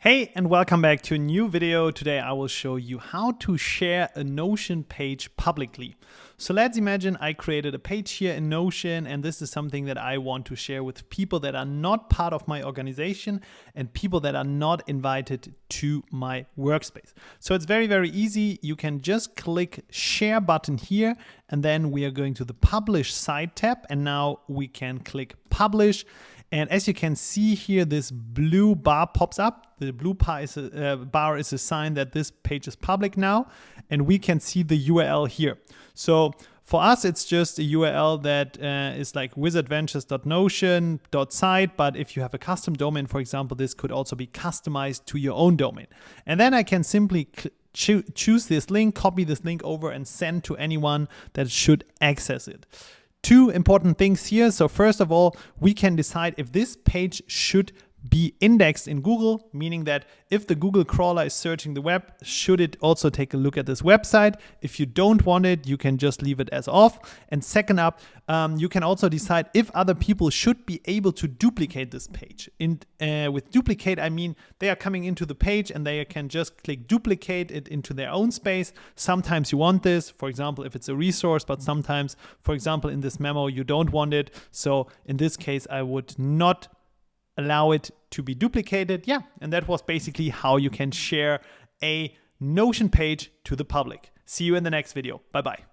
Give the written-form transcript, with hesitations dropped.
Hey, and welcome back to a new video. Today I will show you how to share a Notion page publicly. So let's imagine I created a page here in Notion, and this is something that I want to share with people that are not part of my organization and people that are not invited to my workspace. So it's very, very easy. You can just click share button here, and then we are going to the publish site tab, and now we can click publish. And as you can see here, this blue bar pops up. The blue bar is a sign that this page is public now, and we can see the URL here. So for us, it's just a URL that is like wizardventures.notion.site, but if you have a custom domain, for example, this could also be customized to your own domain. And then I can simply choose this link, copy this link over, and send to anyone that should access it. Two important things here. So first of all, we can decide if this page should be indexed in Google, meaning that if the Google crawler is searching the web, should it also take a look at this website? If you don't want it, you can just leave it as off. And second up, you can also decide if other people should be able to duplicate this page. With duplicate, I mean they are coming into the page and they can just click duplicate it into their own space. Sometimes you want this, for example, if it's a resource, but sometimes, for example, in this memo, you don't want it. So in this case, I would not allow it to be duplicated. Yeah, and that was basically how you can share a Notion page to the public. See you in the next video. Bye-bye.